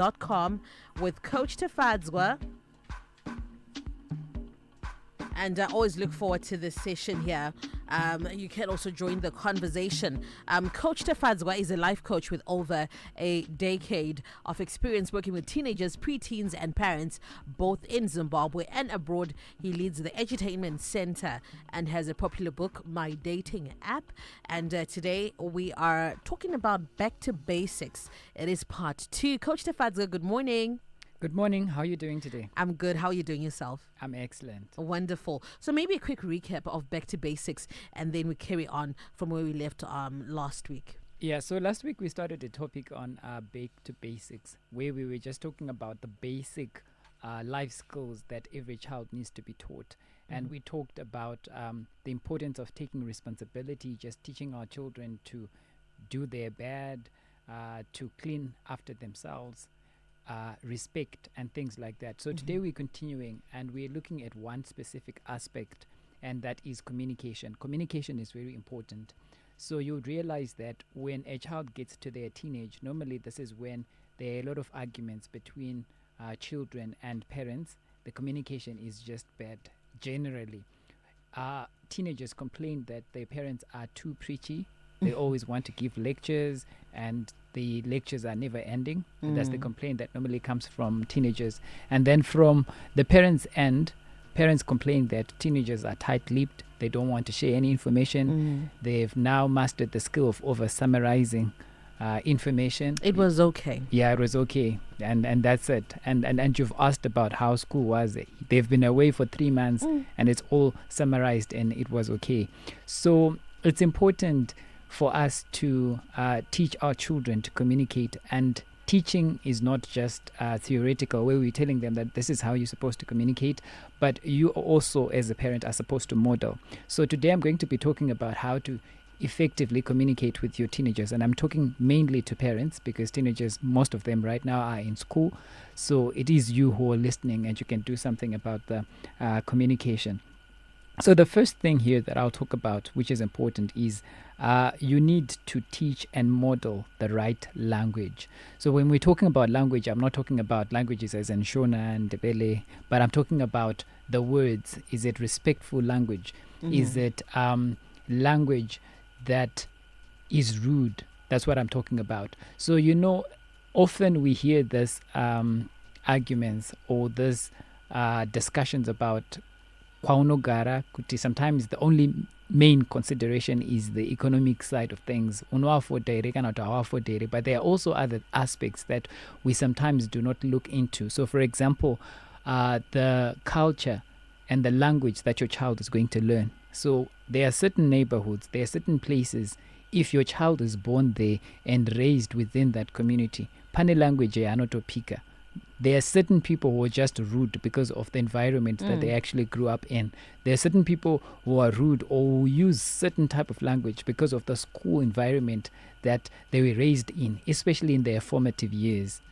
unlearning.com with Coach Tafadzwa. And I always look forward to this session here. You can also join the conversation. Coach Tafadzwa is a life coach with over a decade of experience working with teenagers, preteens, and parents, both in Zimbabwe and abroad. He leads the Edutainment Center and has a popular book, My Dating App. And today we are talking about back to basics. It is part 2. Coach Tafadzwa, good morning. Good morning. How are you doing today? I'm good. How are you doing yourself? I'm excellent. Wonderful. So maybe a quick recap of Back to Basics, and then we carry on from where we left last week. Yeah, so last week we started a topic on Back to Basics, where we were just talking about the basic life skills that every child needs to be taught. And we talked about the importance of taking responsibility, just teaching our children to do their bed, to clean after themselves, respect and things like that. So today we're continuing and we're looking at one specific aspect, and that is communication. Communication is very important. So you'll realize that when a child gets to their teenage, normally this is when there are a lot of arguments between children and parents. The communication is just bad generally. Teenagers complain that their parents are too preachy. They always want to give lectures, and the lectures are never ending. That's the complaint that normally comes from teenagers. And then from the parents' end, parents complain that teenagers are tight-lipped. They don't want to share any information. They've now mastered the skill of over-summarizing information. It was okay. Yeah, it was okay. And that's it. And you've asked about how school was. They've been away for 3 months, and it's all summarized, and it was okay. So it's important for us to teach our children to communicate, and teaching is not just theoretical, where we're telling them that this is how you're supposed to communicate, but you also as a parent are supposed to model. So today I'm going to be talking about how to effectively communicate with your teenagers, and I'm talking mainly to parents because teenagers, most of them right now, are in school. So it is you who are listening, and you can do something about the communication. So the first thing here that I'll talk about, which is important, is you need to teach and model the right language. So when we're talking about language, I'm not talking about languages as in Shona and Ndebele, but I'm talking about the words. Is it respectful language? Is it language that is rude? That's what I'm talking about. So, often we hear this arguments or this discussions about kwaunogara, kuti sometimes the only main consideration is the economic side of things. But there are also other aspects that we sometimes do not look into. So for example, the culture and the language that your child is going to learn. So there are certain neighborhoods, there are certain places, if your child is born there and raised within that community, pane language anotopika. There are certain people who are just rude because of the environment that they actually grew up in. There are certain people who are rude or who use certain type of language because of the school environment that they were raised in, especially in their formative years.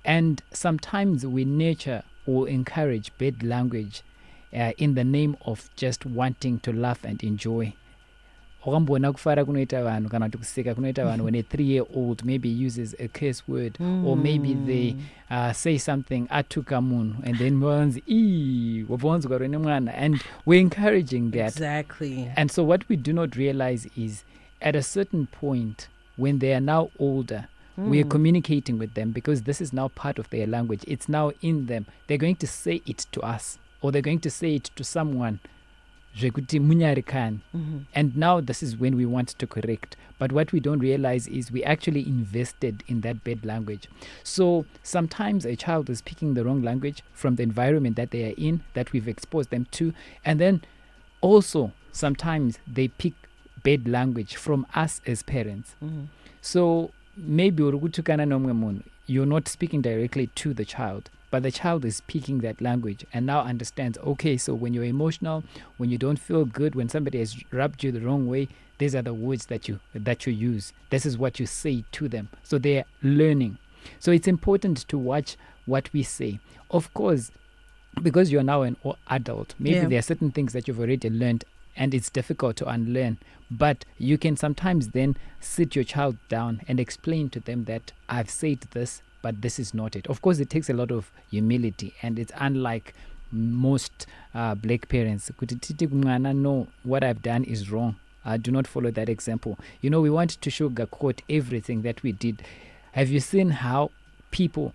And sometimes we nurture or encourage bad language in the name of just wanting to laugh and enjoy. Wakambona kufara kunoita vanhu kana kuti kuseka kunoita vanhu when a 3-year-old maybe uses a curse word, or maybe they say something atuka munhu, and then and we're encouraging that. Exactly. And so what we do not realize is at a certain point when they are now older, we are communicating with them because this is now part of their language. It's now in them. They're going to say it to us, or they're going to say it to someone. And now this is when we want to correct. But what we don't realize is we actually invested in that bad language. So sometimes a child is picking the wrong language from the environment that they are in, that we've exposed them to. And then also sometimes they pick bad language from us as parents. So maybe you're not speaking directly to the child, but the child is speaking that language and now understands, okay, so when you're emotional, when you don't feel good, when somebody has rubbed you the wrong way, these are the words that you use. This is what you say to them. So they're learning. So it's important to watch what we say. Of course, because you're now an adult, maybe there are certain things that you've already learned and it's difficult to unlearn. But you can sometimes then sit your child down and explain to them that I've said this but this is not it. Of course, it takes a lot of humility, and it's unlike most black parents. No, what I've done is wrong. Do not follow that example. We want to sugarcoat everything that we did. Have you seen how people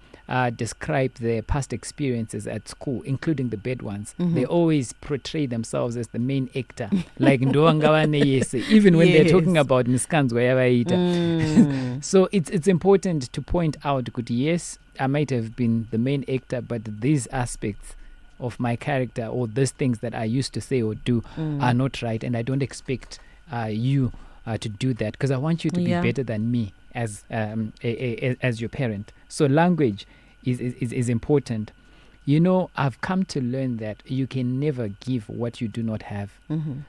describe their past experiences at school, including the bad ones? They always portray themselves as the main actor, like Ndoangawane Yese, even when they're talking about Niskanzwa. So it's important to point out, yes, I might have been the main actor, but these aspects of my character or these things that I used to say or do are not right, and I don't expect you to do that, because I want you to be better than me as your parent. So language is important. I've come to learn that you can never give what you do not have.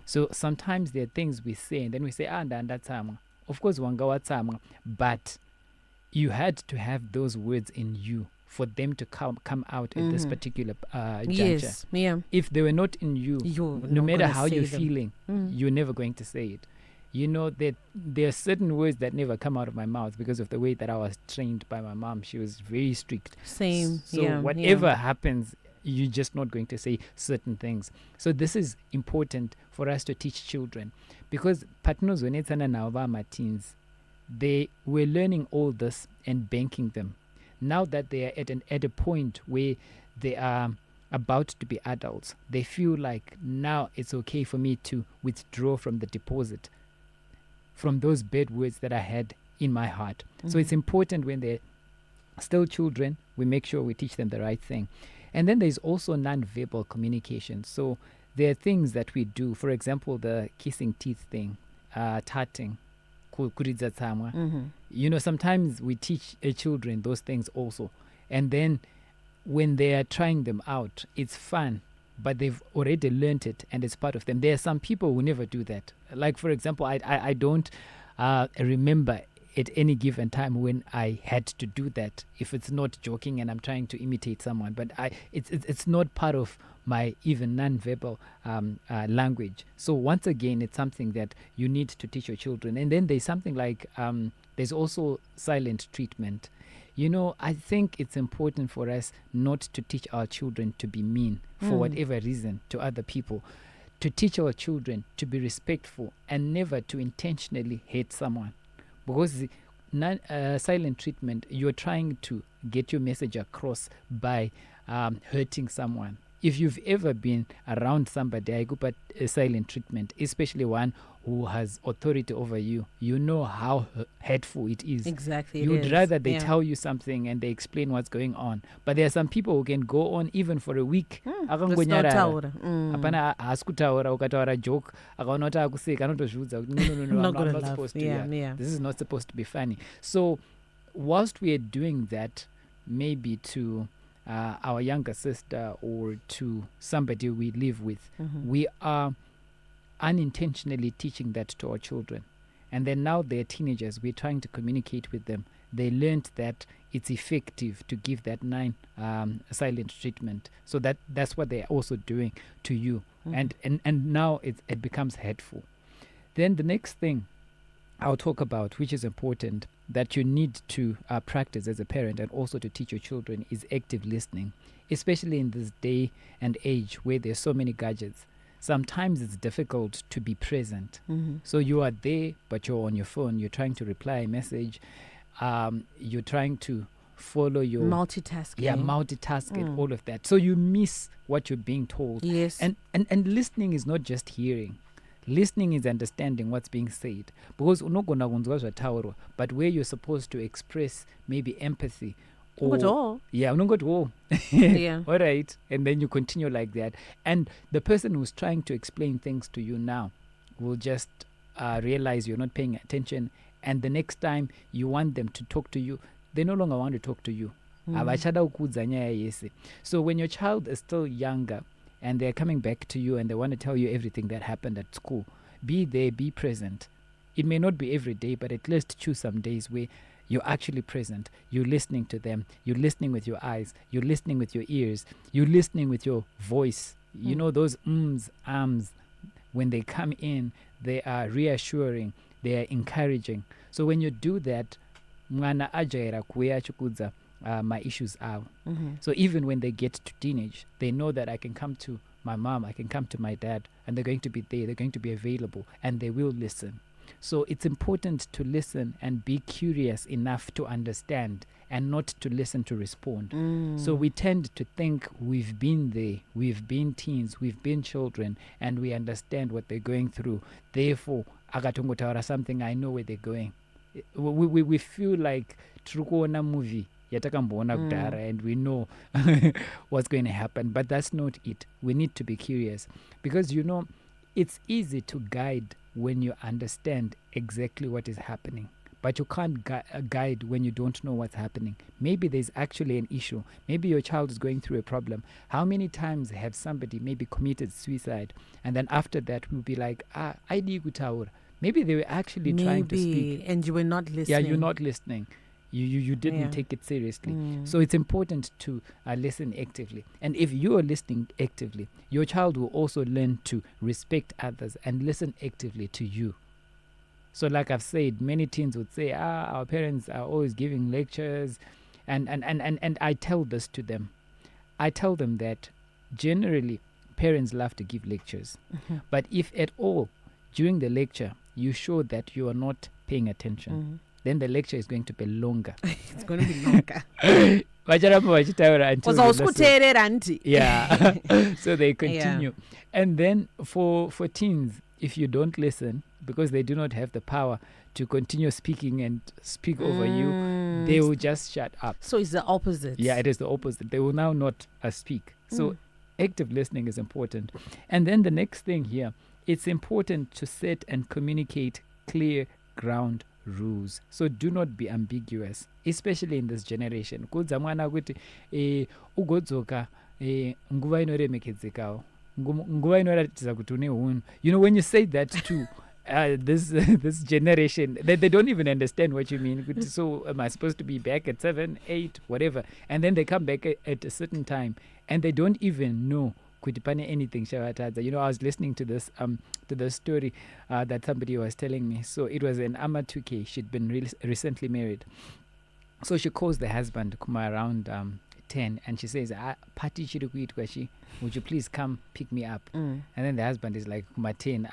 So sometimes there are things we say and then we say, of course wangawatsama, but you had to have those words in you for them to come out at this particular juncture. Yes, yeah. If they were not in you, no matter how you're feeling, you're never going to say it. That there are certain words that never come out of my mouth because of the way that I was trained by my mom. She was very strict. Same. So whatever happens, you're just not going to say certain things. So this is important for us to teach children, because partners when it's my teens, they were learning all this and banking them. Now that they are at a point where they are about to be adults, they feel like now it's okay for me to withdraw from the deposit, from those bad words that I had in my heart. So it's important when they're still children, we make sure we teach them the right thing. And then there's also non-verbal communication. So there are things that we do. For example, the kissing teeth thing, tatting, kuridza tsamwa. Sometimes we teach children those things also. And then when they are trying them out, it's fun, but they've already learned it and it's part of them. There are some people who never do that. Like, for example, I don't remember at any given time when I had to do that, if it's not joking and I'm trying to imitate someone. But it's not part of my even non-verbal language. So once again, it's something that you need to teach your children. And then there's something like, there's also silent treatment. I think it's important for us not to teach our children to be mean for whatever reason to other people, to teach our children to be respectful and never to intentionally hate someone. Because silent treatment, you're trying to get your message across by hurting someone. If you've ever been around somebody, I go but a silent treatment, especially one who has authority over you, you know how hurtful it is. Exactly. You would rather they tell you something and they explain what's going on. But there are some people who can go on even for a week. Apana askutaura ukataura joke, akaonota akuseka anotozvidza kuti no, I'm not supposed to. This is not supposed to be funny. So whilst we are doing that, maybe to our younger sister or to somebody we live with, we are unintentionally teaching that to our children. And then now they're teenagers, we're trying to communicate with them. They learned that it's effective to give that silent treatment. So that's what they're also doing to you. And now it becomes hurtful. Then the next thing I'll talk about, which is important, that you need to practice as a parent and also to teach your children, is active listening, especially in this day and age where there's so many gadgets. Sometimes it's difficult to be present. So you are there, but you're on your phone. You're trying to reply a message. You're trying to follow your... multitasking. Yeah, multitasking, all of that. So you miss what you're being told. Yes. And listening is not just hearing. Listening is understanding what's being said. Because unogona kunzwa zvataurwa, but where you're supposed to express maybe empathy, all right, and then you continue like that, and the person who's trying to explain things to you now will just realize you're not paying attention, and the next time you want them to talk to you, they no longer want to talk to you. So when your child is still younger and they're coming back to you and they want to tell you everything that happened at school, be there, be present. It may not be every day, but at least choose some days where you're actually present. You're listening to them. You're listening with your eyes. You're listening with your ears. You're listening with your voice. You know, those ums, when they come in, they are reassuring. They are encouraging. So when you do that, mwana ajaira kuya chukudza my issues are. So even when they get to teenage, they know that I can come to my mom, I can come to my dad, and they're going to be there, they're going to be available, and they will listen. So it's important to listen and be curious enough to understand and not to listen to respond. So we tend to think we've been there, we've been teens, we've been children, and we understand what they're going through. Therefore, akatongotaura something, I know where they're going. We feel like trukuona movie yatakamboona kudhara and we know what's going to happen, but that's not it. We need to be curious, because it's easy to guide when you understand exactly what is happening, but you can't guide when you don't know what's happening. Maybe there's actually an issue. Maybe your child is going through a problem. How many times have somebody maybe committed suicide, and then after that we'll be like, aidi kutaura. Maybe they were actually trying to speak, and you were not listening. Yeah, you're not listening. You didn't take it seriously. So it's important to listen actively. And if you are listening actively, your child will also learn to respect others and listen actively to you. So like I've said, many teens would say, our parents are always giving lectures. And I tell this to them. I tell them that generally parents love to give lectures. But if at all during the lecture you show that you are not paying attention, then the lecture is going to be longer. It's going to be longer. Yeah. So they continue. Yeah. And then for teens, if you don't listen, because they do not have the power to continue speaking and speak over you, they will just shut up. So it's the opposite. Yeah, it is the opposite. They will now not speak. So active listening is important. And then the next thing here, it's important to set and communicate clear ground rules. So do not be ambiguous, especially in this generation. Kudza mwana kuti ugodzoka nguva inoremekedzekawo, nguva inoratidza kuti une hunhu. When you say that to this generation, they don't even understand what you mean. So am I supposed to be back at 7, 8, whatever? And then they come back at a certain time and they don't even know anything. I was listening to this story that somebody was telling me. So it was an Ama 2K. She'd been recently married. So she calls the husband around 10 and she says, party chiri, would you please come pick me up? And then the husband is like, 10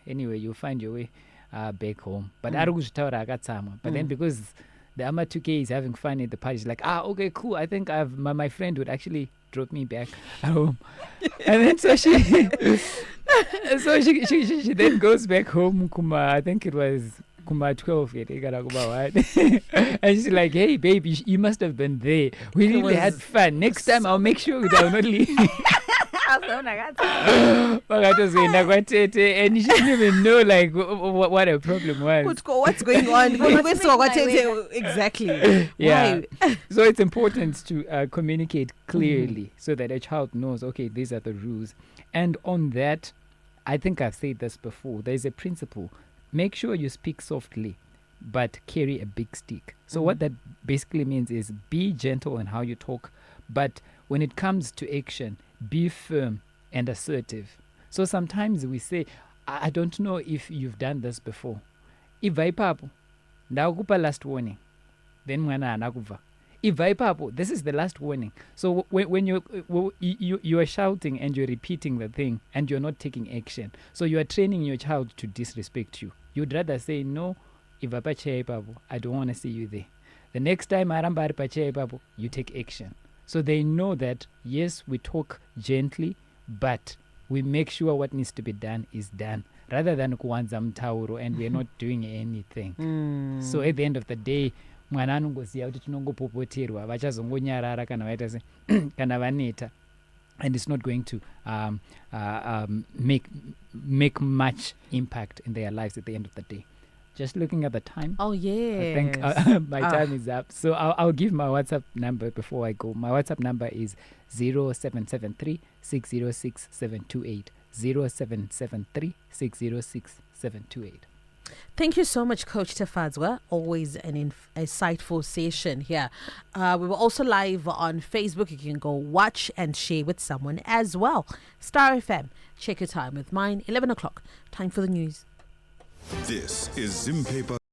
anyway, you'll find your way back home. But but then because the Ama 2K is having fun at the party, she's like, okay, cool, I think my friend would actually drop me back at home. And then so she then goes back home I think it was 12 and she's like, hey baby, you must have been there, we really had fun, next time I'll make sure we don't leave. And she didn't even know like what her problem was. What's going on? Exactly. Yeah. So it's important to communicate clearly so that a child knows, okay, these are the rules. And on that, I think I've said this before, there's a principle. Make sure you speak softly, but carry a big stick. So what that basically means is be gentle in how you talk, but when it comes to action, be firm and assertive. So sometimes we say, I don't know if you've done this before. Ivaipapo, ndakupa last warning. Then mwana anakuva. Ivaipapo, this is the last warning. So when you are shouting and you're repeating the thing and you're not taking action, so you are training your child to disrespect you. You'd rather say, no, ivaipapo, I don't want to see you there. The next time aramba aripapo, you take action. So they know that, yes, we talk gently, but we make sure what needs to be done is done, rather than kuwanza mtauro and we're not doing anything. So at the end of the day, mwana anongoziva kuti tinongopopoterwa, vachazongonyarara kana vaita se kana vaneta, and it's not going to make much impact in their lives at the end of the day. Just looking at the time. Oh, yeah. I think my time is up. So I'll give my WhatsApp number before I go. My WhatsApp number is 0773 606 728. 0773 606 728. Thank you so much, Coach Tafadzwa. Always an insightful session here. We were also live on Facebook. You can go watch and share with someone as well. Star FM. Check your time with mine. 11 o'clock. Time for the news. This is Zimpepa